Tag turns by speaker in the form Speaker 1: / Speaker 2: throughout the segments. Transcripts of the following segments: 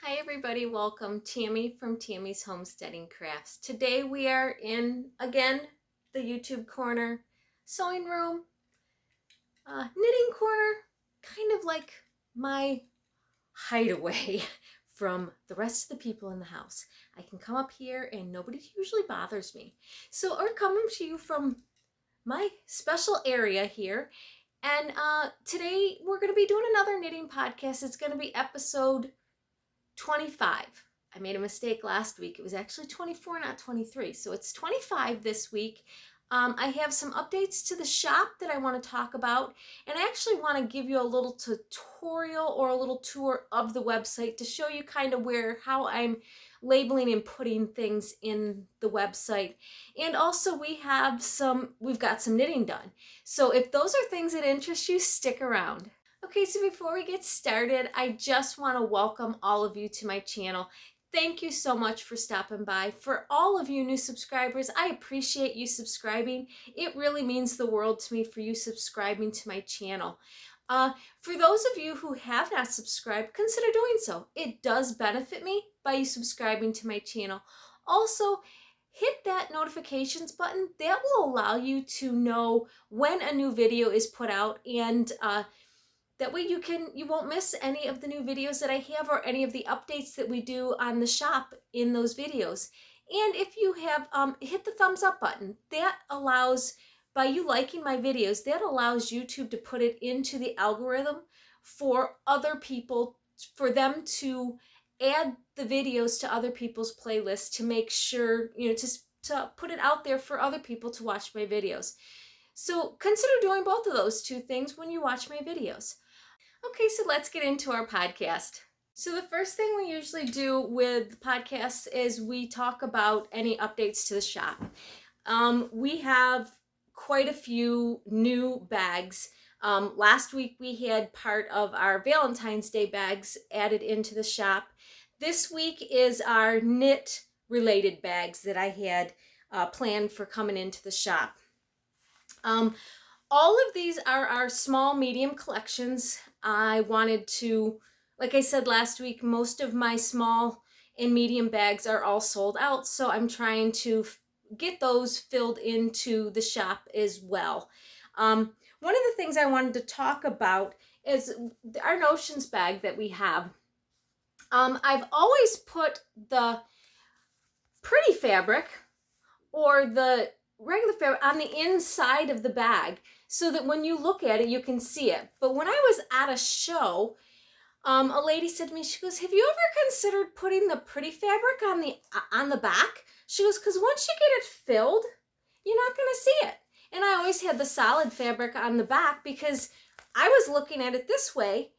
Speaker 1: Hi everybody, welcome. Tammy from Tammy's Homesteading Crafts. Today we are in, again, the YouTube corner, sewing room, knitting corner, kind of like my hideaway from the rest of the people in the house. I can come up here and nobody usually bothers me. So I'm coming to you from my special area here. And today we're going to be doing another knitting podcast. It's going to be episode 25. I made a mistake last week. It was actually 24, not 23. So it's 25 this week. I have some updates to the shop that I want to talk about. And I actually want to give you a little tutorial or a little tour of the website to show you kind of how I'm labeling and putting things in the website. And also we've got some knitting done. So if those are things that interest you, stick around. Okay, so before we get started, I just want to welcome all of you to my channel. Thank you so much for stopping by. For all of you new subscribers, I appreciate you subscribing. It really means the world to me for you subscribing to my channel. For those of you who have not subscribed, consider doing so. It does benefit me by you subscribing to my channel. Also, hit that notifications button. That will allow you to know when a new video is put out, and that way you won't miss any of the new videos that I have or any of the updates that we do on the shop in those videos. And if you have hit the thumbs up button, that allows, by you liking my videos, that allows YouTube to put it into the algorithm for other people, for them to add the videos to other people's playlists to make sure, to put it out there for other people to watch my videos. So consider doing both of those two things when you watch my videos. Okay, so let's get into our podcast. So the first thing we usually do with podcasts is we talk about any updates to the shop. We have quite a few new bags. Last week we had part of our Valentine's Day bags added into the shop. This week is our knit related bags that I had planned for coming into the shop. All of these are our small medium collections. I wanted to, like I said last week, most of my small and medium bags are all sold out, so I'm trying to get those filled into the shop as well. One of the things I wanted to talk about is our notions bag that we have. I've always put the pretty fabric or the regular fabric on the inside of the bag so that when you look at it, you can see it. But when I was at a show, a lady said to me, she goes, have you ever considered putting the pretty fabric on the back? She goes, because once you get it filled, you're not going to see it. And I always had the solid fabric on the back because I was looking at it this way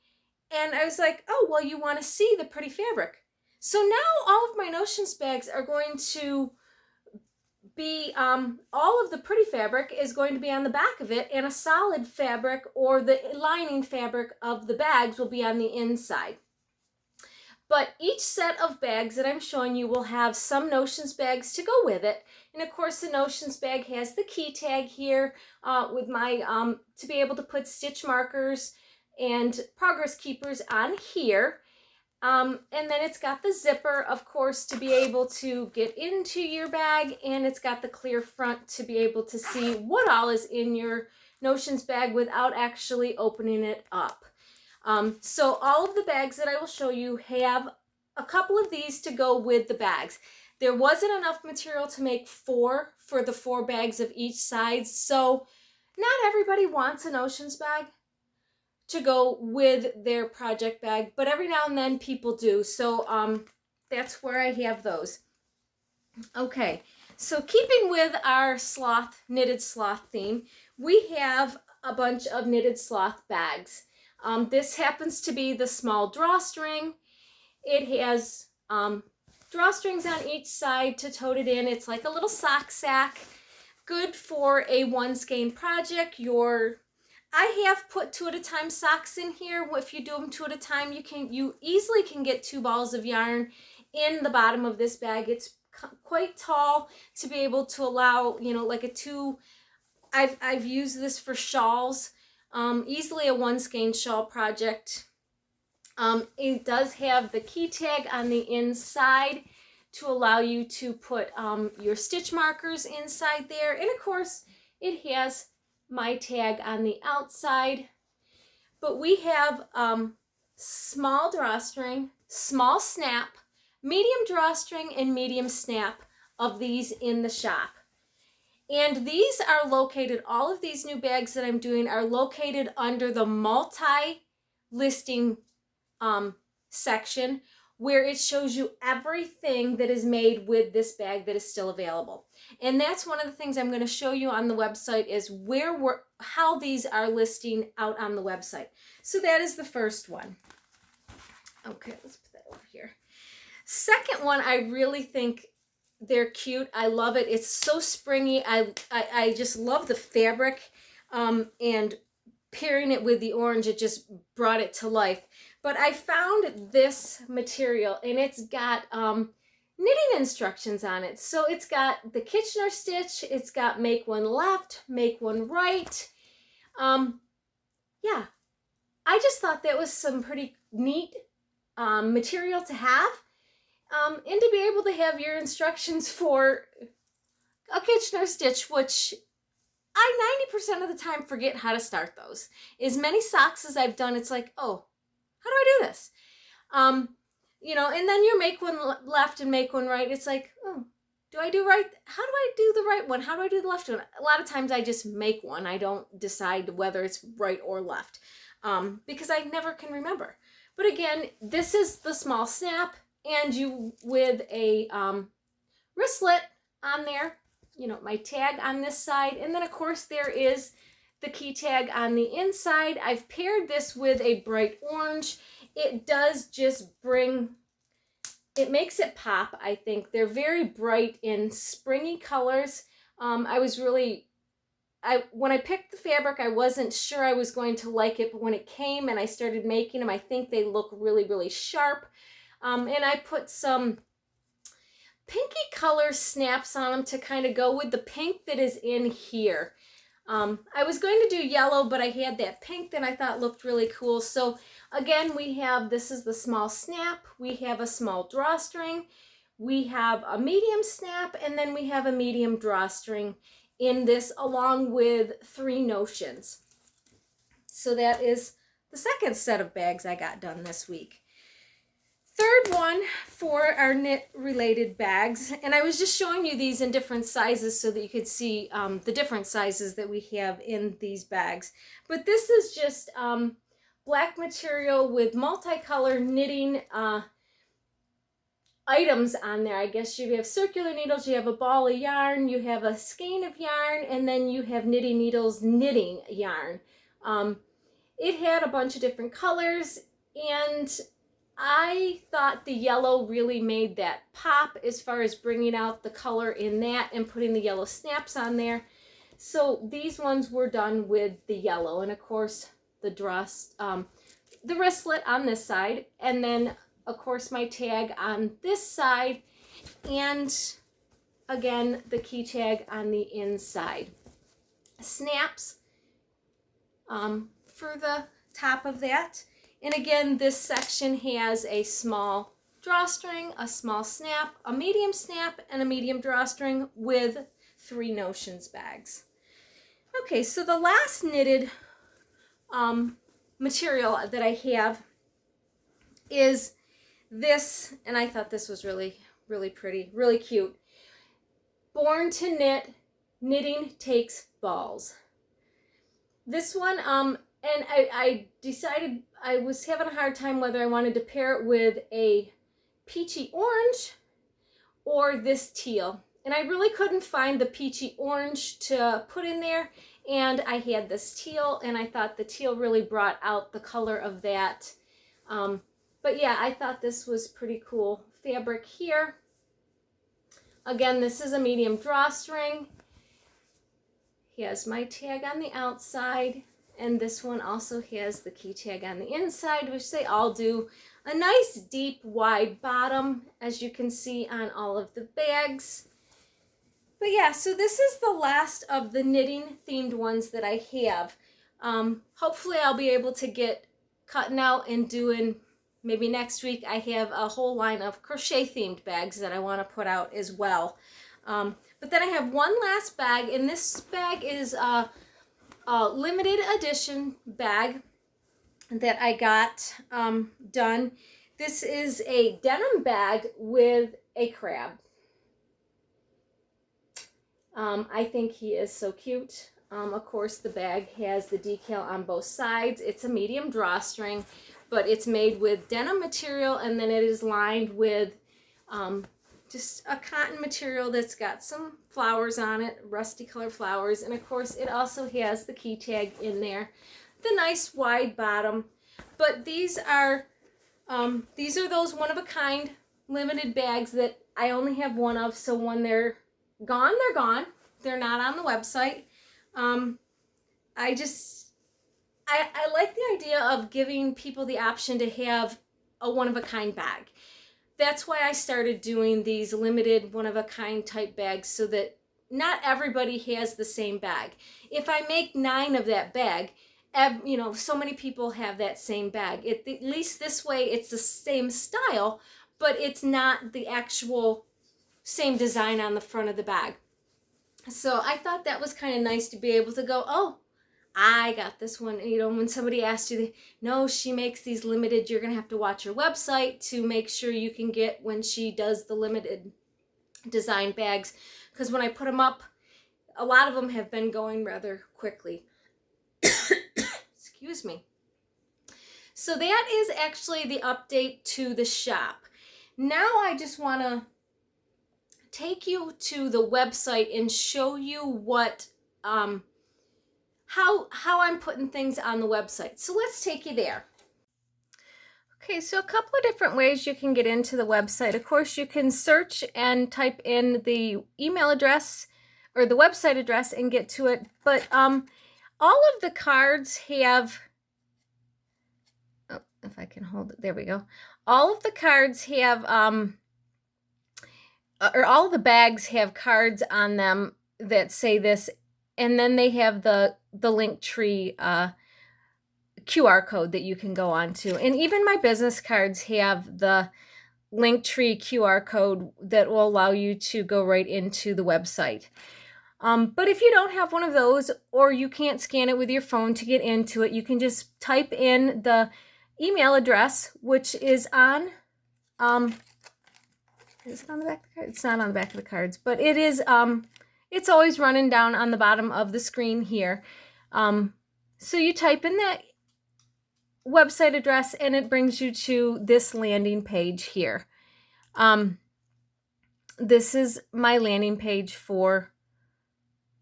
Speaker 1: and I was like, oh, well, you want to see the pretty fabric. So now all of my notions bags are going to be, all of the pretty fabric is going to be on the back of it, and a solid fabric or the lining fabric of the bags will be on the inside. But each set of bags that I'm showing you will have some notions bags to go with it. And of course the notions bag has the key tag here with my, to be able to put stitch markers and progress keepers on here. And then it's got the zipper, of course, to be able to get into your bag, and it's got the clear front to be able to see what all is in your notions bag without actually opening it up. So all of the bags that I will show you have a couple of these to go with the bags. There wasn't enough material to make 4 for the 4 bags of each size, so not everybody wants a notions bag to go with their project bag, but every now and then people do. So that's where I have those. Okay, so keeping with our knitted sloth theme, we have a bunch of knitted sloth bags. This happens to be the small drawstring. It has drawstrings on each side to tote it in. It's like a little sock sack, good for a one skein project. I have put 2 at a time socks in here. If you do them 2 at a time, you easily can get 2 balls of yarn in the bottom of this bag. It's quite tall to be able to allow, like a 2. I've used this for shawls, easily a one skein shawl project. It does have the key tag on the inside to allow you to put your stitch markers inside there. And of course, it has my tag on the outside. But we have small drawstring, small snap, medium drawstring, and medium snap of these in the shop. And these are located, all of these new bags that I'm doing are located under the multi-listing section, where it shows you everything that is made with this bag that is still available. And that's one of the things I'm going to show you on the website, is how these are listing out on the website. So that is the first one. Okay, let's put that over here. Second one, I really think they're cute. I love it. It's so springy. I just love the fabric, and pairing it with the orange, it just brought it to life. But I found this material, and it's got knitting instructions on it. So it's got the Kitchener stitch, it's got make one left, make one right. Yeah, I just thought that was some pretty neat material to have, and to be able to have your instructions for a Kitchener stitch, which I 90% of the time forget how to start those. As many socks as I've done, it's like, oh, how do I do this? You know, and then you make one left and make one right. It's like, oh, do I do right? How do I do the right one? How do I do the left one? A lot of times I just make one. I don't decide whether it's right or left, because I never can remember. But again, this is the small snap, and you with a wristlet on there, you know, my tag on this side. And then of course there is the key tag on the inside. I've paired this with a bright orange. It does just bring, it makes it pop, I think. They're very bright in springy colors. When I picked the fabric, I wasn't sure I was going to like it, but when it came and I started making them, I think they look really, really sharp. And I put some pinky color snaps on them to kind of go with the pink that is in here. I was going to do yellow, but I had that pink that I thought looked really cool. So again, we have, this is the small snap, we have a small drawstring, we have a medium snap, and then we have a medium drawstring in this, along with 3 notions. So that is the second set of bags I got done this week. Third one for our knit related bags, and I was just showing you these in different sizes so that you could see the different sizes that we have in these bags. But this is just black material with multicolor knitting items on there. I guess you have circular needles, you have a ball of yarn, you have a skein of yarn, and then you have knitting needles knitting yarn. It had a bunch of different colors, and I thought the yellow really made that pop as far as bringing out the color in that and putting the yellow snaps on there. So these ones were done with the yellow, and of course the wristlet on this side, and then of course my tag on this side, and again the key tag on the inside. Snaps for the top of that. And again, this section has a small drawstring, a small snap, a medium snap, and a medium drawstring with 3 notions bags. Okay, so the last knitted material that I have is this, and I thought this was really, really pretty, really cute. Born to Knit, Knitting Takes Balls. This one, and I decided I was having a hard time whether I wanted to pair it with a peachy orange or this teal. And I really couldn't find the peachy orange to put in there. And I had this teal, and I thought the teal really brought out the color of that. But yeah, I thought this was pretty cool fabric here. Again, this is a medium drawstring. Has my tag on the outside. And this one also has the key tag on the inside, which they all do. A nice deep wide bottom, as you can see on all of the bags. But yeah, so this is the last of the knitting themed ones that I have. Hopefully I'll be able to get cutting out and doing maybe next week I have a whole line of crochet themed bags that I want to put out as well. But then I have one last bag, and this bag is a limited edition bag that I got done. This is a denim bag with a crab. I think he is so cute. Of course, the bag has the decal on both sides. It's a medium drawstring, but it's made with denim material, and then it is lined with just a cotton material that's got some flowers on it, rusty colored flowers, and of course it also has the key tag in there, the nice wide bottom. But these are those one-of-a-kind limited bags that I only have one of, so when they're gone, they're gone. They're not on the website. I like the idea of giving people the option to have a one-of-a-kind bag. That's why I started doing these limited one-of-a-kind type bags, so that not everybody has the same bag. If I make 9 of that bag, you know, so many people have that same bag. At least this way it's the same style, but it's not the actual same design on the front of the bag. So I thought that was kind of nice to be able to go, oh, I got this one. You know, when somebody asks you, no, she makes these limited, you're going to have to watch her website to make sure you can get when she does the limited design bags. Because when I put them up, a lot of them have been going rather quickly. Excuse me. So that is actually the update to the shop. Now I just want to take you to the website and show you what how I'm putting things on the website. So let's take you there. Okay, so a couple of different ways you can get into the website. Of course, you can search and type in the email address or the website address and get to it. But all of the cards have, oh, if I can hold it, there we go. All of the cards have, or all the bags have cards on them that say this, and then they have the Linktree QR code that you can go on to. And even my business cards have the Linktree QR code that will allow you to go right into the website. But if you don't have one of those, or you can't scan it with your phone to get into it, you can just type in the email address, which is on, is it on the back of the card? It's not on the back of the cards, but it is, it's always running down on the bottom of the screen here. So you type in that website address and it brings you to this landing page here. This is my landing page for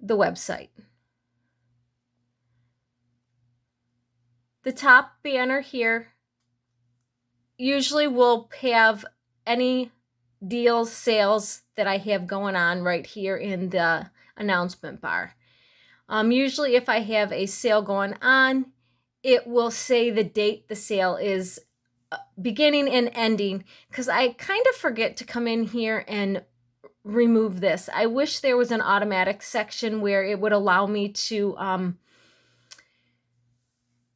Speaker 1: the website. The top banner here usually will have any deals, sales that I have going on right here in the announcement bar. Usually if I have a sale going on, it will say the date the sale is beginning and ending, because I kind of forget to come in here and remove this. I wish there was an automatic section where it would allow me to,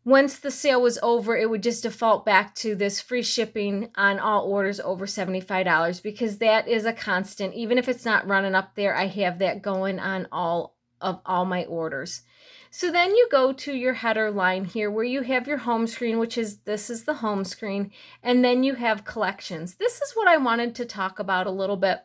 Speaker 1: once the sale was over, it would just default back to this free shipping on all orders over $75, because that is a constant. Even if it's not running up there, I have that going on all of all my orders. So then you go to your header line here where you have your home screen, which is, this is the home screen, and then you have collections. This is what I wanted to talk about a little bit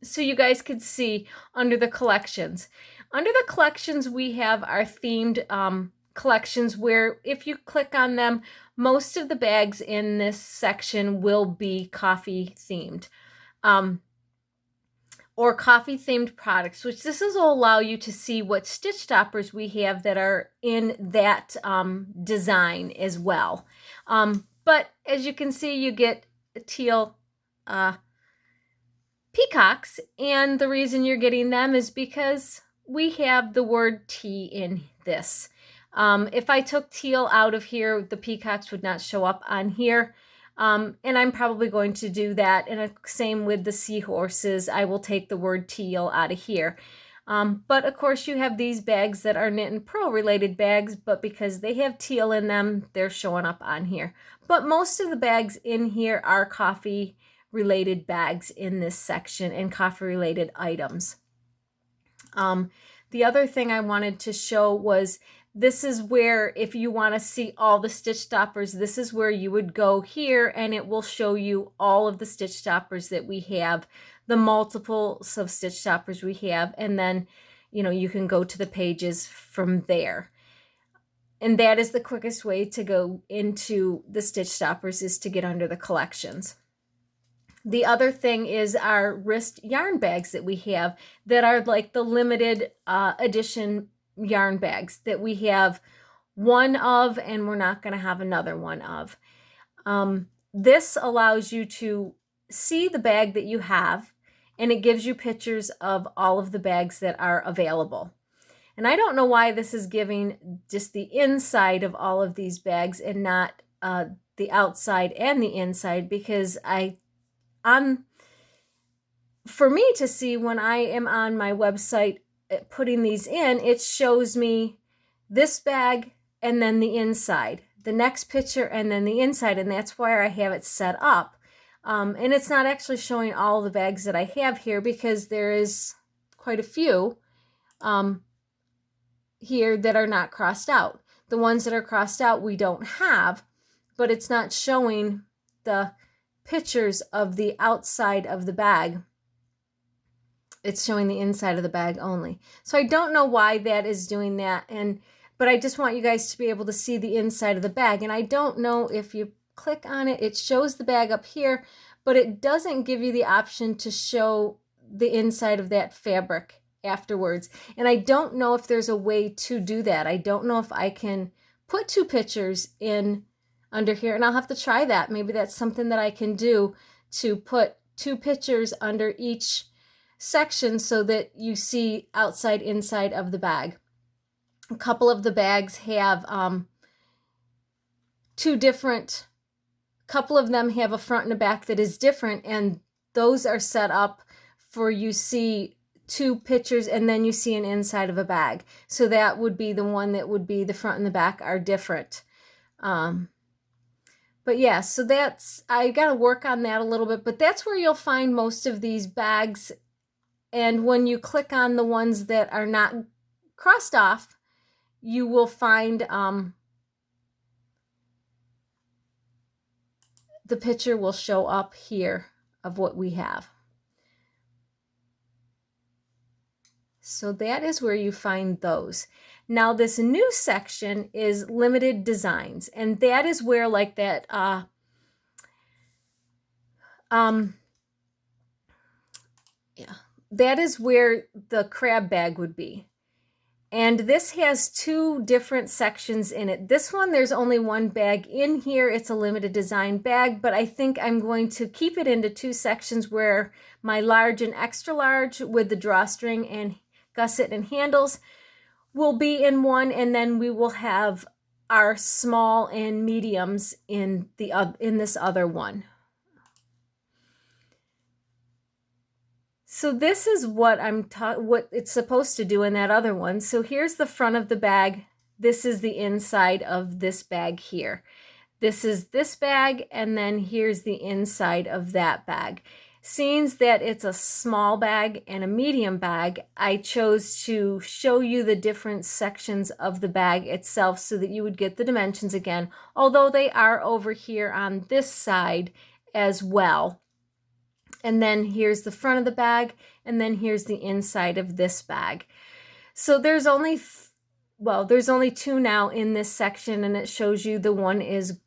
Speaker 1: so you guys could see under the collections. Under the collections, we have our themed collections where if you click on them, most of the bags in this section will be coffee themed. Or coffee themed products, which this will allow you to see what stitch stoppers we have that are in that design as well. But as you can see, you get teal peacocks, and the reason you're getting them is because we have the word tea in this. If I took teal out of here, the peacocks would not show up on here. And I'm probably going to do that. And same with the seahorses. I will take the word teal out of here. But of course you have these bags that are knit and purl related bags, but because they have teal in them, they're showing up on here. But most of the bags in here are coffee related bags in this section and coffee related items. The other thing I wanted to show was this is where, if you want to see all the stitch stoppers, this is where you would go here and it will show you all of the stitch stoppers that we have, the multiples of stitch stoppers we have, and then, you know, you can go to the pages from there. And that is the quickest way to go into the stitch stoppers, is to get under the collections. The other thing is our wrist yarn bags that we have that are like the limited edition yarn bags that we have one of, and we're not going to have another one of. This allows you to see the bag that you have, and it gives you pictures of all of the bags that are available. And I don't know why this is giving just the inside of all of these bags and not the outside and the inside, because for me to see when I am on my website putting these in, it shows me this bag and then the inside, the next picture and then the inside, and that's why I have it set up. And it's not actually showing all the bags that I have here, because there is quite a few here that are not crossed out. The ones that are crossed out we don't have, but it's not showing the pictures of the outside of the bag. It's showing the inside of the bag only. So I don't know why that is doing that, but I just want you guys to be able to see the inside of the bag. And I don't know if you click on it, it shows the bag up here, but it doesn't give you the option to show the inside of that fabric afterwards. And I don't know if there's a way to do that. I don't know if I can put two pictures in under here, and I'll have to try that. Maybe that's something that I can do, to put two pictures under each section so that you see outside, inside of the bag. A couple of the bags have couple of them have a front and a back that is different, and those are set up for you see two pictures and then you see an inside of a bag. So that would be the one that would be the front and the back are different. But yeah, so I got to work on that a little bit, but that's where you'll find most of these bags. And when you click on the ones that are not crossed off, you will find the picture will show up here of what we have. So that is where you find those. Now this new section is limited designs, and that is where like that that is where the crab bag would be. And this has two different sections in it. This one, there's only one bag in here. It's a limited design bag, but I think I'm going to keep it into two sections, where my large and extra large with the drawstring and gusset and handles will be in one, and then we will have our small and mediums in this other one. So this is what what it's supposed to do in that other one. So here's the front of the bag. This is the inside of this bag here. This is this bag, and then here's the inside of that bag. Seeing that it's a small bag and a medium bag, I chose to show you the different sections of the bag itself so that you would get the dimensions again, although they are over here on this side as well. And then here's the front of the bag, and then here's the inside of this bag. So there's only two now in this section, and it shows you the one is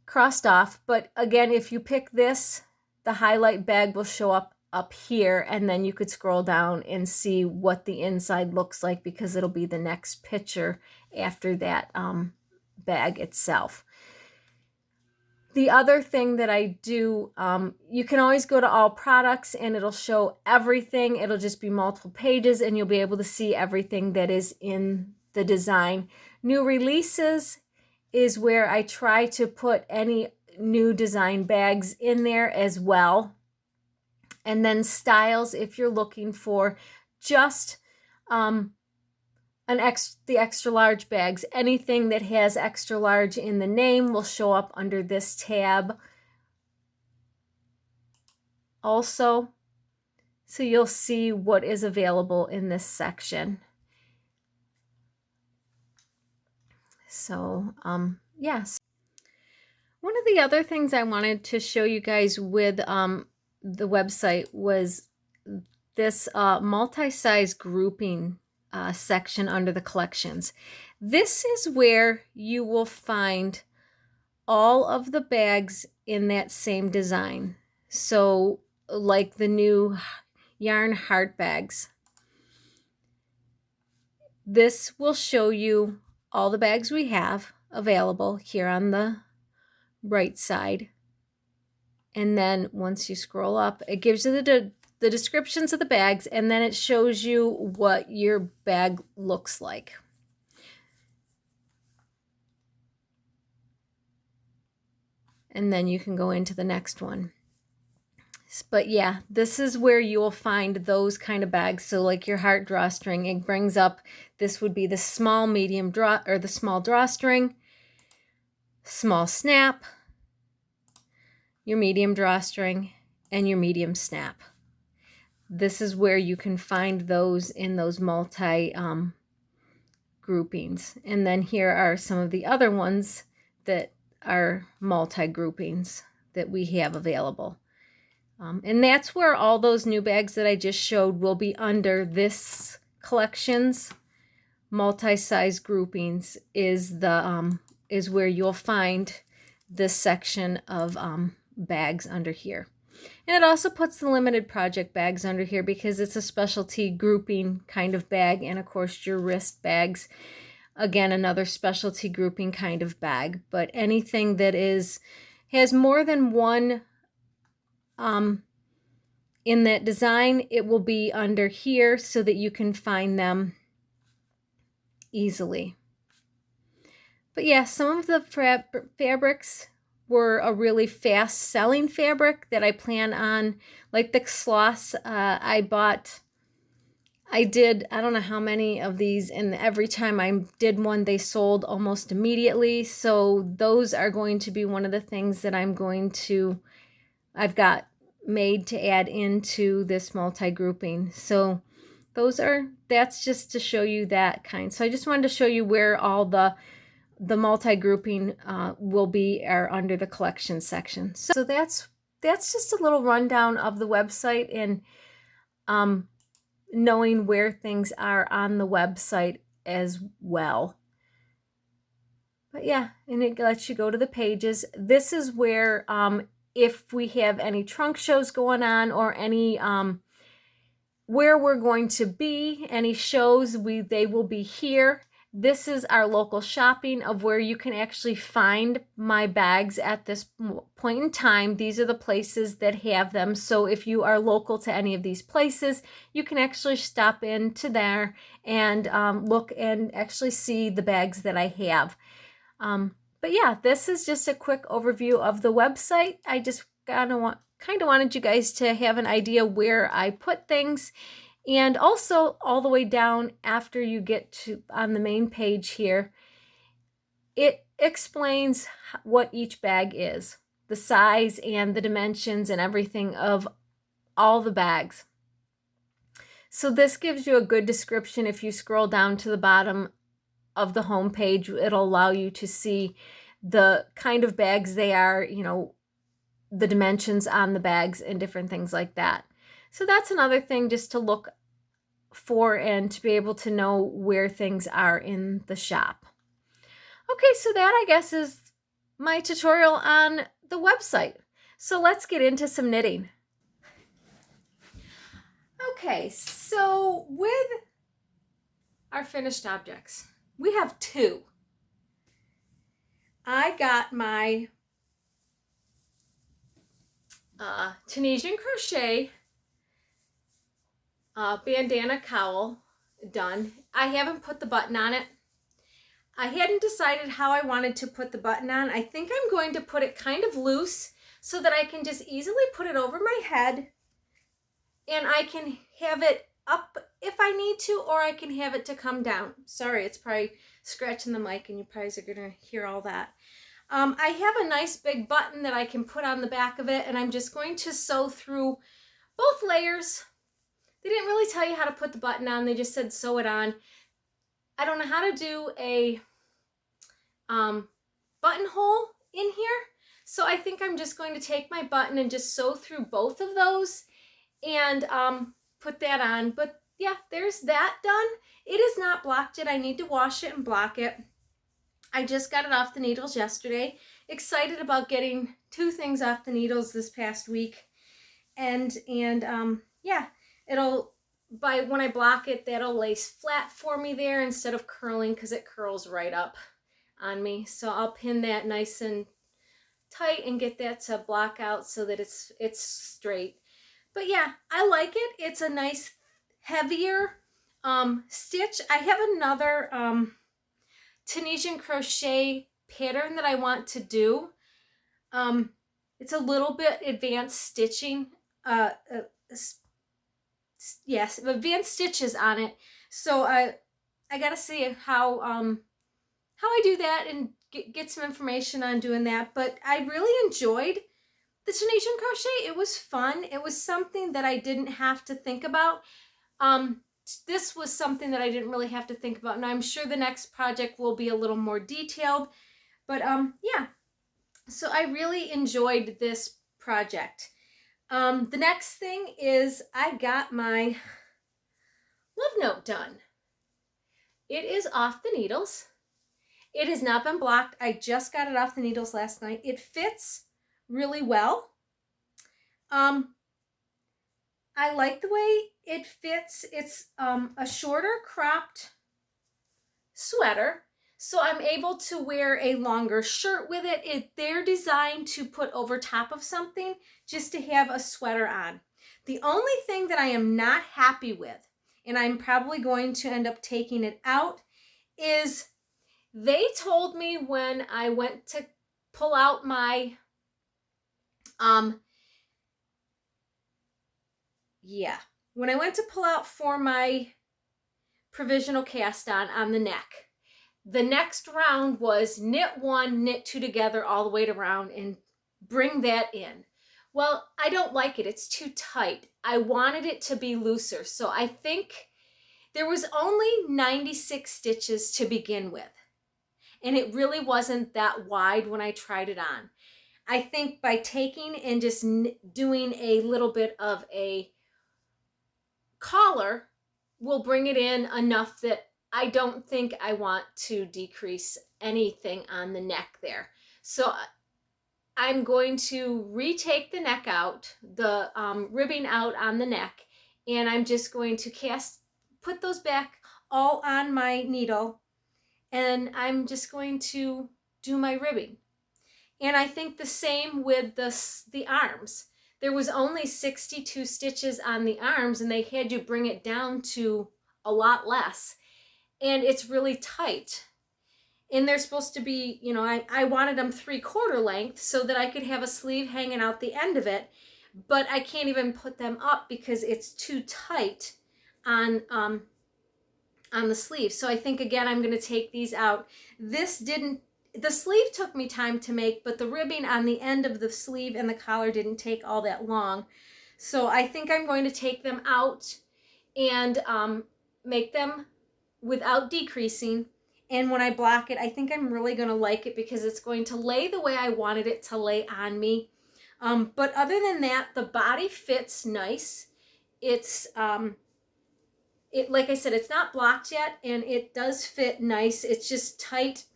Speaker 1: crossed off. But again, if you pick this, the highlight bag will show up here, and then you could scroll down and see what the inside looks like, because it'll be the next picture after that bag itself. The other thing that I do, you can always go to all products and it'll show everything. It'll just be multiple pages and you'll be able to see everything that is in the design. New releases is where I try to put any new design bags in there as well. And then styles, if you're looking for just the extra large bags. Anything that has extra large in the name will show up under this tab also. So you'll see what is available in this section. So, yes. One of the other things I wanted to show you guys with the website was this multi-size grouping section under the collections. This is where you will find all of the bags in that same design. So like the new yarn heart bags. This will show you all the bags we have available here on the right side. And then once you scroll up, it gives you the descriptions of the bags, and then it shows you what your bag looks like. And then you can go into the next one. But yeah, this is where you will find those kind of bags. So like your heart drawstring, it brings up, this would be the small, medium draw, or the small drawstring, small snap, your medium drawstring, and your medium snap. This is where you can find those in those multi groupings. And then here are some of the other ones that are multi groupings that we have available. And that's where all those new bags that I just showed will be under this collections. Multi-size groupings is the is where you'll find this section of bags under here. And it also puts the limited project bags under here because it's a specialty grouping kind of bag. And of course your wrist bags, again, another specialty grouping kind of bag. But anything that has more than one in that design, it will be under here so that you can find them easily. But yeah, some of the fabrics were a really fast selling fabric that I plan on, like the sloths. I did, I don't know how many of these, and every time I did one, they sold almost immediately. So those are going to be one of the things that I've got made to add into this multi-grouping. So that's just to show you that kind. So I just wanted to show you where all the multi-grouping will be are under the collection section. So that's just a little rundown of the website and knowing where things are on the website as well. But yeah, and it lets you go to the pages. This is where if we have any trunk shows going on or any where we're going to be, any shows, they will be here. This is our local shopping of where you can actually find my bags at this point in time. These are the places that have them. So if you are local to any of these places, you can actually stop into there and look and actually see the bags that I have. But yeah, this is just a quick overview of the website. I just kind of wanted you guys to have an idea where I put things. And also all the way down after you get to on the main page here, it explains what each bag is, the size and the dimensions and everything of all the bags. So this gives you a good description. If you scroll down to the bottom of the home page, it'll allow you to see the kind of bags they are, the dimensions on the bags and different things like that. So that's another thing just to look for and to be able to know where things are in the shop. Okay, so that I guess is my tutorial on the website. So let's get into some knitting. Okay, so with our finished objects, we have two. I got my Tunisian crochet bandana cowl done. I haven't put the button on it. I hadn't decided how I wanted to put the button on. I think I'm going to put it kind of loose so that I can just easily put it over my head and I can have it up if I need to, or I can have it to come down. Sorry, it's probably scratching the mic and you probably are going to hear all that. I have a nice big button that I can put on the back of it, and I'm just going to sew through both layers. They didn't really tell you how to put the button on. They just said sew it on. I don't know how to do a buttonhole in here, so I think I'm just going to take my button and just sew through both of those and put that on. But yeah, there's that done. It is not blocked yet. I need to wash it and block it. I just got it off the needles yesterday. Excited about getting 2 things off the needles this past week. And yeah, it'll, when I block it, that'll lay flat for me there instead of curling, because it curls right up on me. So I'll pin that nice and tight and get that to block out so that it's straight. But yeah, I like it. It's a nice heavier stitch. I have another Tunisian crochet pattern that I want to do. It's a little bit advanced stitching, yes, advanced stitches on it. So I gotta see how I do that and get some information on doing that. But I really enjoyed the Tunisian crochet. It was fun. It was something that I didn't have to think about. This was something that I didn't really have to think about, and I'm sure the next project will be a little more detailed. But yeah, so I really enjoyed this project. The next thing is I got my love note done. It is off the needles. It has not been blocked. I just got it off the needles last night. It fits really well. I like the way it fits. It's a shorter cropped sweater, so I'm able to wear a longer shirt with it. They're designed to put over top of something just to have a sweater on. The only thing that I am not happy with, and I'm probably going to end up taking it out, is they told me when I went to pull out my when I went to pull out for my provisional cast on the neck, the next round was knit 1, knit 2 together all the way around and bring that in. Well, I don't like it. It's too tight. I wanted it to be looser. So I think there was only 96 stitches to begin with. And it really wasn't that wide when I tried it on. I think by taking and just doing a little bit of a collar will bring it in enough that I don't think I want to decrease anything on the neck there. So I'm going to retake the neck out, the ribbing out on the neck, and I'm just going to put those back all on my needle, and I'm just going to do my ribbing. And I think the same with the arms. There was only 62 stitches on the arms, and they had you bring it down to a lot less. And it's really tight. And they're supposed to be, you know, I wanted them 3/4 length so that I could have a sleeve hanging out the end of it. But I can't even put them up because it's too tight on the sleeve. So I think, again, I'm going to take these out. The sleeve took me time to make, but the ribbing on the end of the sleeve and the collar didn't take all that long. So I think I'm going to take them out and make them without decreasing. And when I block it, I think I'm really going to like it because it's going to lay the way I wanted it to lay on me. But other than that, the body fits nice. It's, like I said, it's not blocked yet, and it does fit nice. It's just tight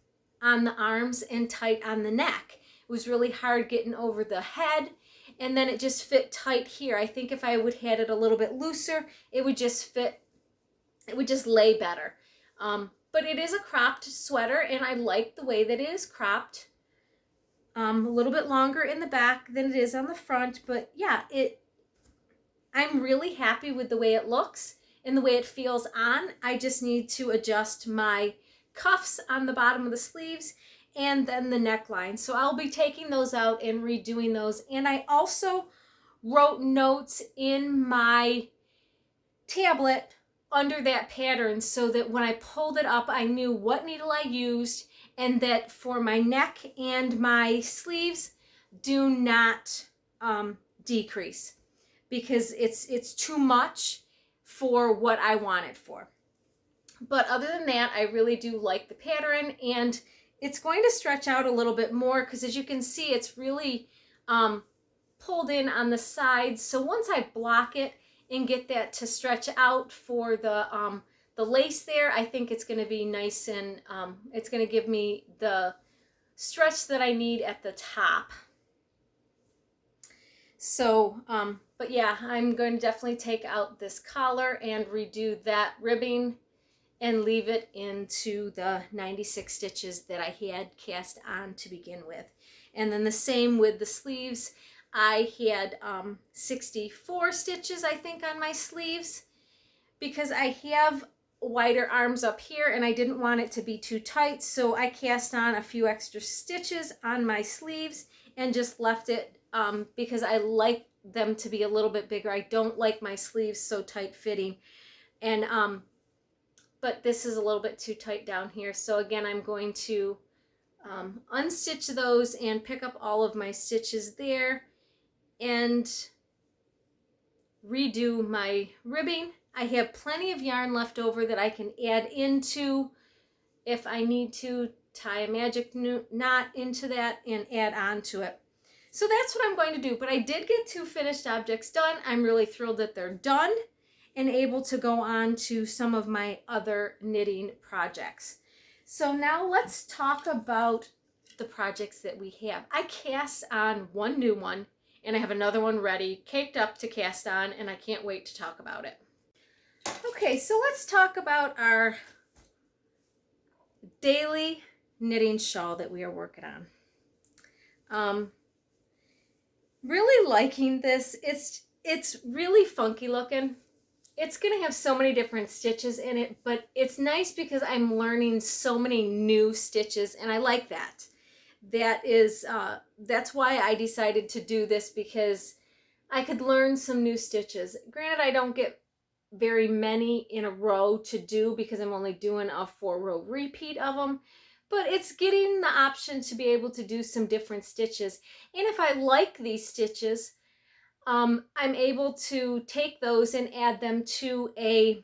Speaker 1: on the arms and tight on the neck. It was really hard getting over the head, and then it just fit tight here. I think if I would had it a little bit looser, it would just fit, it would just lay better. But it is a cropped sweater, and I like the way that it is cropped. A little bit longer in the back than it is on the front, but yeah, I'm really happy with the way it looks and the way it feels on. I just need to adjust my cuffs on the bottom of the sleeves and then the neckline. So I'll be taking those out and redoing those. And I also wrote notes in my tablet under that pattern so that when I pulled it up, I knew what needle I used, and that for my neck and my sleeves, do not decrease, because it's too much for what I want it for. But other than that, I really do like the pattern, and it's going to stretch out a little bit more because, as you can see, it's really pulled in on the sides. So once I block it and get that to stretch out for the lace there, I think it's going to be nice, and it's going to give me the stretch that I need at the top. So, but yeah, I'm going to definitely take out this collar and redo that ribbing and leave it into the 96 stitches that I had cast on to begin with. And then the same with the sleeves. I had 64 stitches, I think, on my sleeves, because I have wider arms up here and I didn't want it to be too tight, so I cast on a few extra stitches on my sleeves and just left it because I like them to be a little bit bigger. I don't like my sleeves so tight fitting, and but this is a little bit too tight down here. So again, I'm going to unstitch those and pick up all of my stitches there and redo my ribbing. I have plenty of yarn left over that I can add into if I need to tie a magic knot into that and add on to it. So that's what I'm going to do. But I did get 2 finished objects done. I'm really thrilled that they're done and able to go on to some of my other knitting projects. So now let's talk about the projects that we have. I cast on one new one, and I have another one ready, caked up to cast on, and I can't wait to talk about it. Okay, so let's talk about our daily knitting shawl that we are working on. Really liking this. It's really funky looking. It's gonna have so many different stitches in it, but it's nice because I'm learning so many new stitches, and I like that. That's why I decided to do this, because I could learn some new stitches. Granted, I don't get very many in a row to do because I'm only doing a 4-row repeat of them, but it's getting the option to be able to do some different stitches. And if I like these stitches, I'm able to take those and add them to a,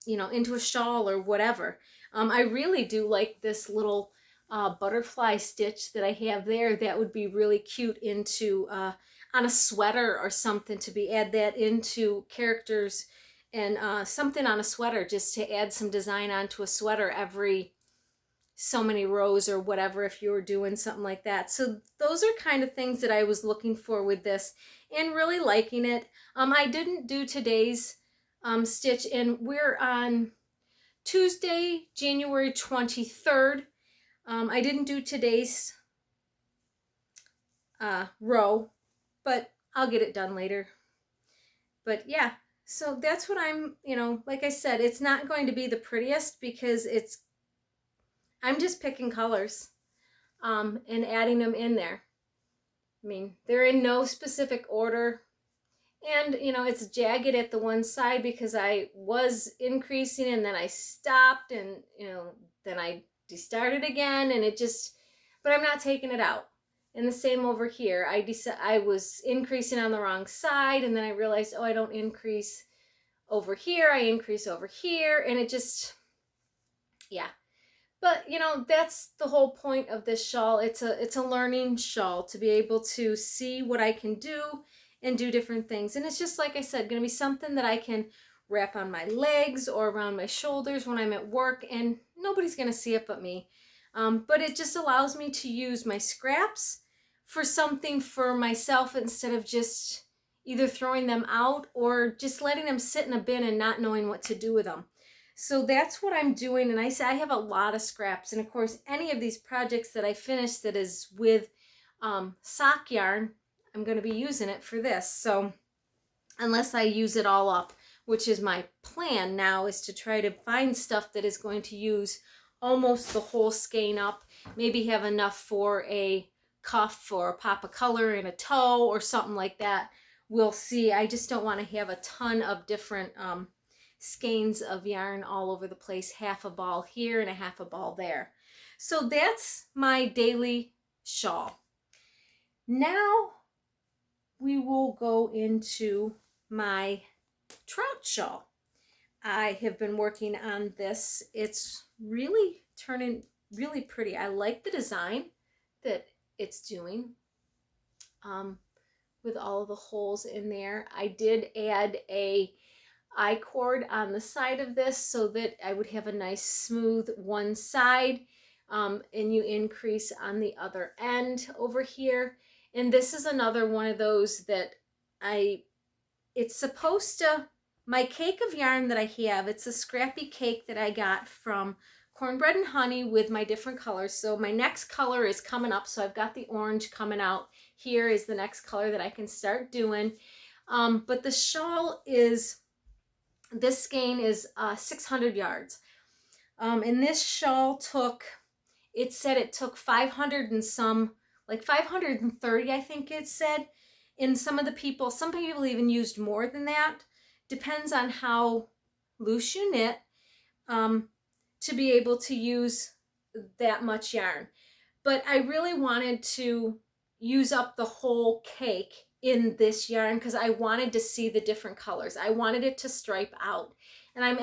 Speaker 1: into a shawl or whatever. I really do like this little butterfly stitch that I have there. That would be really cute into on a sweater or something, to add that into characters and something on a sweater, just to add some design onto a sweater every so many rows or whatever, if you were doing something like that. So those are kind of things that I was looking for with this and really liking it. I didn't do today's stitch, and we're on Tuesday, January 23rd. I didn't do today's row, but I'll get it done later. But yeah, so that's what I'm, like I said, it's not going to be the prettiest because I'm just picking colors and adding them in there. I mean, they're in no specific order. And, it's jagged at the one side because I was increasing and then I stopped, and, then I started again, and but I'm not taking it out. And the same over here. I was increasing on the wrong side, and then I realized, I don't increase over here, I increase over here, and it just, yeah. But, that's the whole point of this shawl. It's a learning shawl, to be able to see what I can do and do different things. And it's just, like I said, going to be something that I can wrap on my legs or around my shoulders when I'm at work, and nobody's going to see it but me. But it just allows me to use my scraps for something for myself, instead of just either throwing them out or just letting them sit in a bin and not knowing what to do with them. So that's what I'm doing. And I have a lot of scraps. And of course, any of these projects that I finish that is with sock yarn, I'm going to be using it for this. So unless I use it all up, which is my plan now, is to try to find stuff that is going to use almost the whole skein up, maybe have enough for a cuff or a pop of color in a toe or something like that. We'll see. I just don't want to have a ton of different skeins of yarn all over the place, half a ball here and a half a ball there. So that's my daily shawl. Now we will go into my trout shawl. I have been working on this. It's really turning really pretty. I like the design that it's doing with all of the holes in there. I did add a I-cord on the side of this so that I would have a nice smooth one side, and you increase on the other end over here. And this is another one of those that it's supposed to, my cake of yarn that I have, it's a scrappy cake that I got from Cornbread Honey with my different colors. So my next color is coming up. So I've got the orange coming out. Here is the next color that I can start doing. But the shawl is, this skein is 600 yards. And this shawl took, it said it took 500 and some, like 530, I think it said. And some people even used more than that. Depends on how loose you knit to be able to use that much yarn. But I really wanted to use up the whole cake in this yarn because I wanted to see the different colors. I wanted it to stripe out. And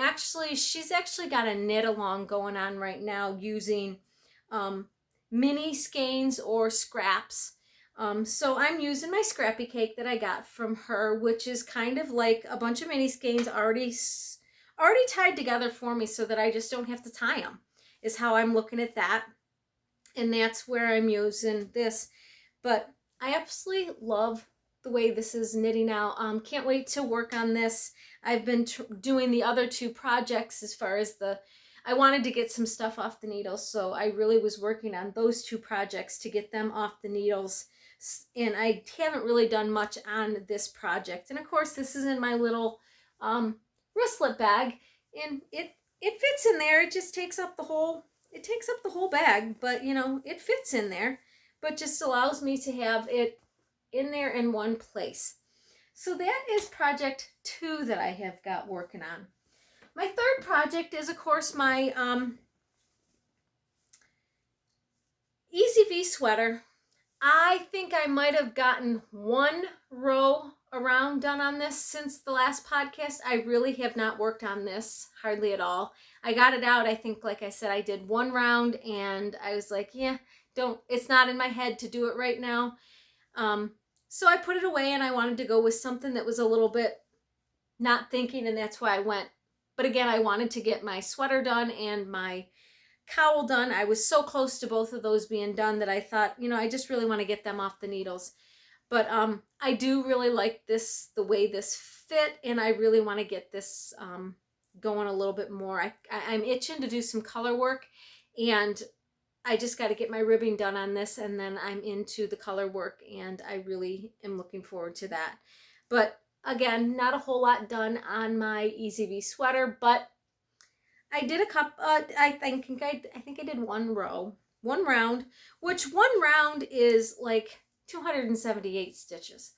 Speaker 1: she's actually got a knit along going on right now using mini skeins or scraps. So I'm using my scrappy cake that I got from her, which is kind of like a bunch of mini skeins already tied together for me so that I just don't have to tie them, is how I'm looking at that. And that's where I'm using this. But I absolutely love the way this is knitting out. Can't wait to work on this. I've been doing the other two projects as far as I wanted to get some stuff off the needles, so I really was working on those two projects to get them off the needles. And I haven't really done much on this project. And of course, this is in my little wristlet bag, and it fits in there. It just takes up the whole bag, but you know, it fits in there, but just allows me to have it in there in one place. So that is project 2 that I have got working on. My third project is, of course, my Easy V sweater. I think I might have gotten one row around done on this since the last podcast. I really have not worked on this hardly at all. I got it out, I think, like I said, I did one round and I was like, yeah, it's not in my head to do it right now. So I put it away and I wanted to go with something that was a little bit not thinking, and that's why I went. But again, I wanted to get my sweater done and my cowl done. I was so close to both of those being done that I thought, you know, I just really want to get them off the needles. But I do really like this, the way this fit, and I really want to get this going a little bit more. I'm itching to do some color work, and I just got to get my ribbing done on this, and then I'm into the color work, and I really am looking forward to that. But again, not a whole lot done on my Easy V sweater, but I did a couple, I think I did one round, which one round is like 278 stitches.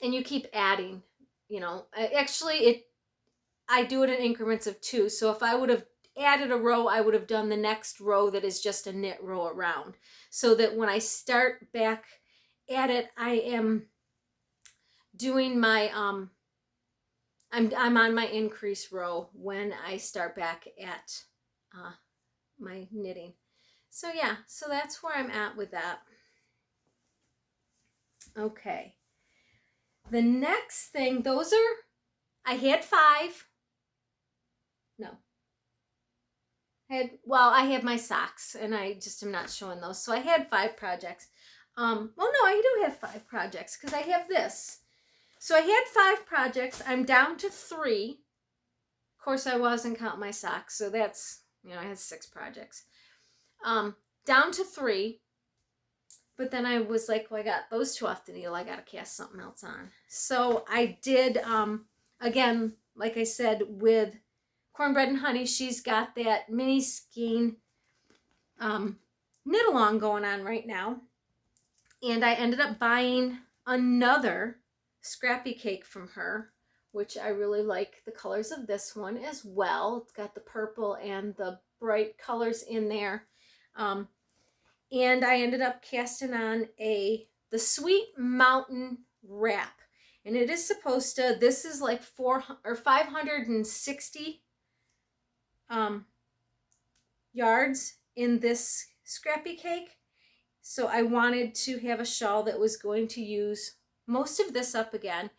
Speaker 1: And you keep adding, you know, I do it in increments of 2. So if I would have added a row, I would have done the next row that is just a knit row around. So that when I start back at it, I am doing my, I'm on my increase row when I start back at my knitting. So yeah, so that's where I'm at with that. Okay. The next thing, I had 5. No. I had my socks, and I just am not showing those. So I had 5 projects. Well, no, I do have 5 projects because I have this. So I had 5 projects. I'm down to 3. Of course, I wasn't counting my socks, so that's, you know, I had 6 projects. Down to 3. But then I was like, well, I got those 2 off the needle. I got to cast something else on. So I did, again, like I said, with Cornbread Honey, she's got that Mini Skein knit along going on right now. And I ended up buying another scrappy cake from her, which I really like the colors of this one as well. It's got the purple and the bright colors in there. And I ended up casting on the Sweet Mountain wrap. And it is supposed to, this is like 560 yards in this scrappy cake. So I wanted to have a shawl that was going to use most of this up again.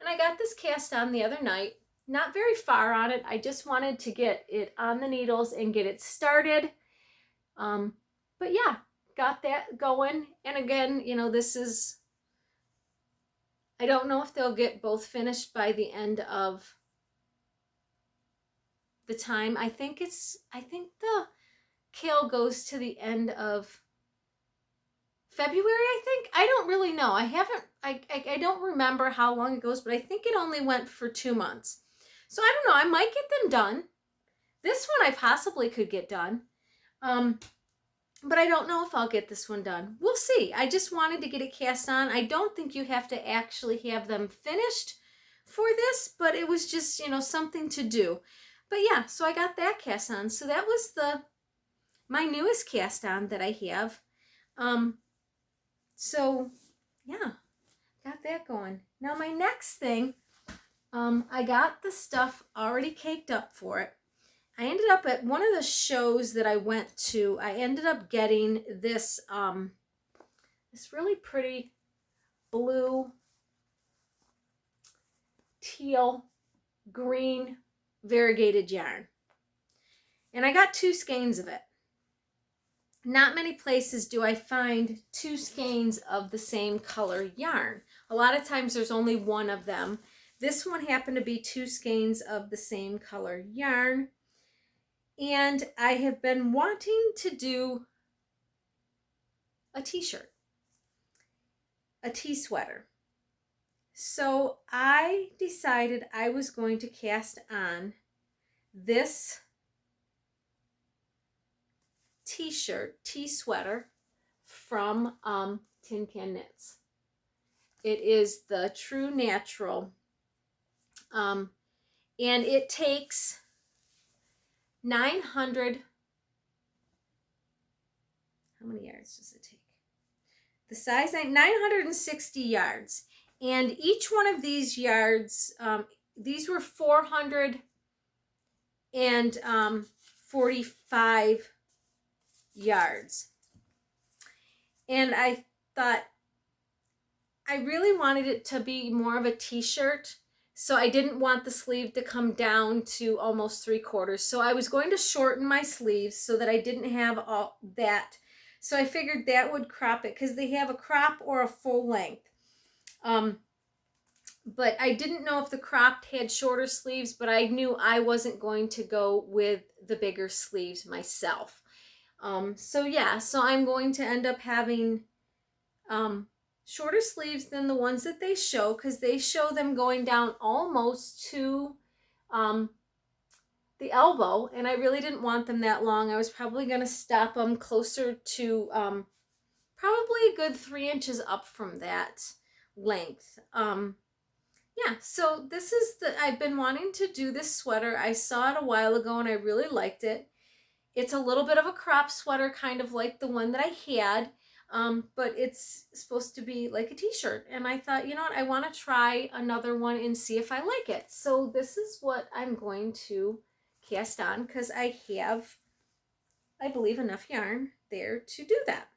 Speaker 1: And I got this cast on the other night. Not very far on it. I just wanted to get it on the needles and get it started. But yeah, got that going. And again, you know, this is, I don't know if they'll get both finished by the end of the time. I think the kale goes to the end of February, I think. I don't really know. I don't remember how long it goes, but I think it only went for 2 months. So I don't know. I might get them done. This one I possibly could get done. But I don't know if I'll get this one done. We'll see. I just wanted to get it cast on. I don't think you have to actually have them finished for this, but it was just, you know, something to do. But yeah, so I got that cast on. So that was my newest cast on that I have. So yeah, got that going. Now my next thing, I got the stuff already caked up for it. I ended up at one of the shows that I went to, I ended up getting this, this really pretty blue, teal, green variegated yarn. And I got 2 skeins of it. Not many places do I find 2 skeins of the same color yarn. A lot of times there's only one of them. This one happened to be 2 skeins of the same color yarn. And I have been wanting to do a t-shirt, a t-sweater. So I decided I was going to cast on this t-shirt, t-sweater from Tin Can Knits. It is the True Natural. And it takes 900, how many yards does it take? The size, 960 yards. And each one of these yards, these were 445 yards. And I thought I really wanted it to be more of a t-shirt, so I didn't want the sleeve to come down to almost 3/4. So I was going to shorten my sleeves so that I didn't have all that. So I figured that would crop it, because they have a crop or a full length. But I didn't know if the cropped had shorter sleeves, but I knew I wasn't going to go with the bigger sleeves myself. So yeah, so I'm going to end up having shorter sleeves than the ones that they show, because they show them going down almost to the elbow, and I really didn't want them that long. I was probably going to stop them closer to probably a good 3 inches up from that length. Yeah, so this is I've been wanting to do this sweater. I saw it a while ago and I really liked it. It's a little bit of a crop sweater, kind of like the one that I had, but it's supposed to be like a t-shirt. And I thought, you know what, I want to try another one and see if I like it. So this is what I'm going to cast on, because I have, I believe, enough yarn there to do that.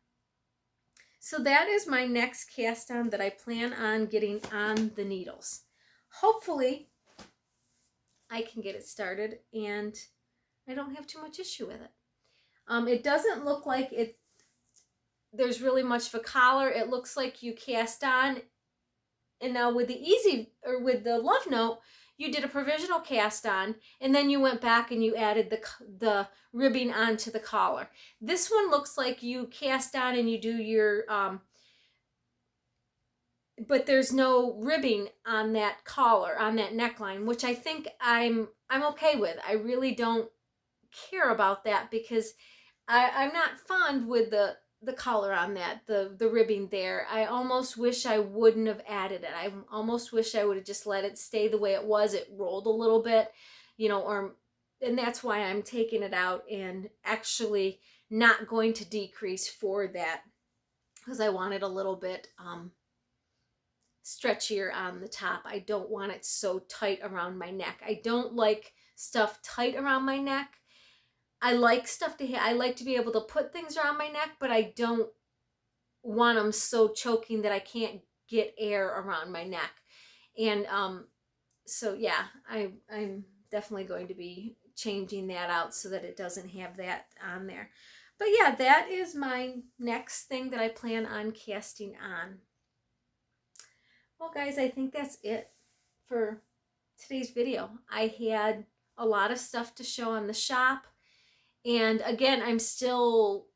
Speaker 1: So that is my next cast on that I plan on getting on the needles. Hopefully I can get it started and I don't have too much issue with it. It doesn't look like there's really much of a collar. It looks like you cast on, and now with the Love Note, you did a provisional cast on, and then you went back and you added the ribbing onto the collar. This one looks like you cast on and you do your, but there's no ribbing on that collar, on that neckline, which I think I'm okay with. I really don't care about that, because I'm not fond with the collar on that, the ribbing there. I almost wish I wouldn't have added it. I almost wish I would have just let it stay the way it was. It rolled a little bit, you know, and that's why I'm taking it out and actually not going to decrease for that, because I want it a little bit stretchier on the top. I don't want it so tight around my neck. I don't like stuff tight around my neck. I like stuff I like to be able to put things around my neck, but I don't want them so choking that I can't get air around my neck. And so yeah, I'm definitely going to be changing that out so that it doesn't have that on there. But yeah, that is my next thing that I plan on casting on. Well, guys, I think that's it for today's video. I had a lot of stuff to show on the shop. And again, I'm still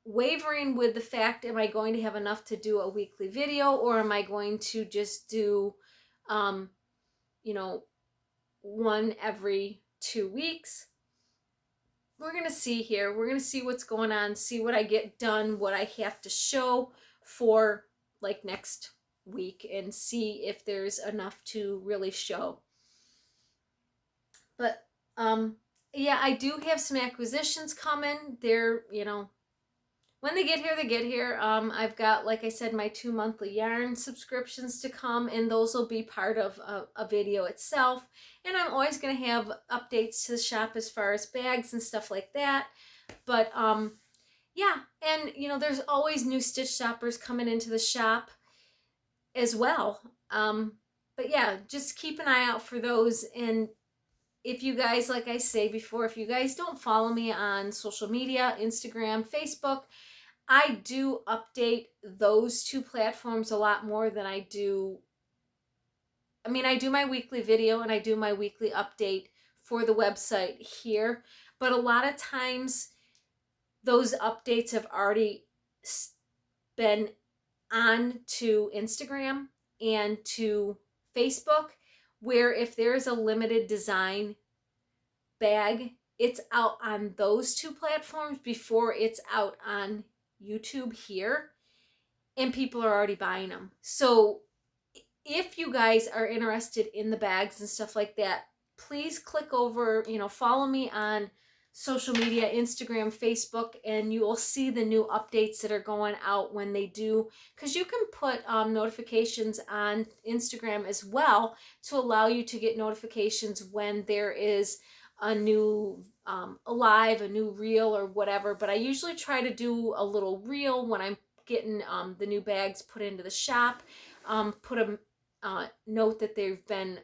Speaker 1: wavering with the fact, am I going to have enough to do a weekly video, or am I going to just do, you know, one every 2 weeks? We're going to see here. We're going to see what's going on, see what I get done, what I have to show for like next week, and see if there's enough to really show. But yeah, I do have some acquisitions coming. They're, you know, when they get here, they get here. I've got, like I said, my 2 monthly yarn subscriptions to come, and those will be part of a video itself. And I'm always going to have updates to the shop as far as bags and stuff like that. But yeah, and you know, there's always new stitch shoppers coming into the shop as well. But yeah, just keep an eye out for those. And if you guys, like I say before, if you guys don't follow me on social media, Instagram, Facebook, I do update those two platforms a lot more than I do. I mean, I do my weekly video and I do my weekly update for the website here, but a lot of times those updates have already been on to Instagram and to Facebook, where if there's a limited design bag, it's out on those two platforms before it's out on YouTube here, and people are already buying them. So if you guys are interested in the bags and stuff like that, please click over, you know, follow me on social media, Instagram, Facebook, and you will see the new updates that are going out when they do, because you can put notifications on Instagram as well to allow you to get notifications when there is a new a live, a new reel or whatever. But I usually try to do a little reel when I'm getting the new bags put into the shop, put a note that they've been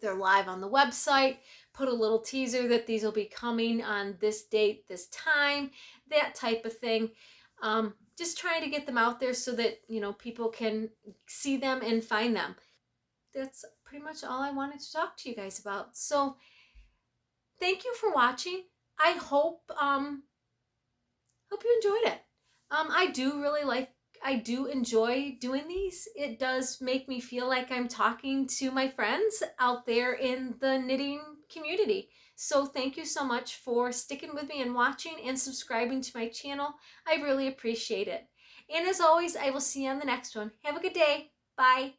Speaker 1: they're live on the website, put a little teaser that these will be coming on this date, this time, that type of thing. Just trying to get them out there so that, you know, people can see them and find them. That's pretty much all I wanted to talk to you guys about. So thank you for watching. I hope you enjoyed it. I do enjoy doing these. It does make me feel like I'm talking to my friends out there in the knitting community. So thank you so much for sticking with me and watching and subscribing to my channel. I really appreciate it. And as always, I will see you on the next one. Have a good day. Bye.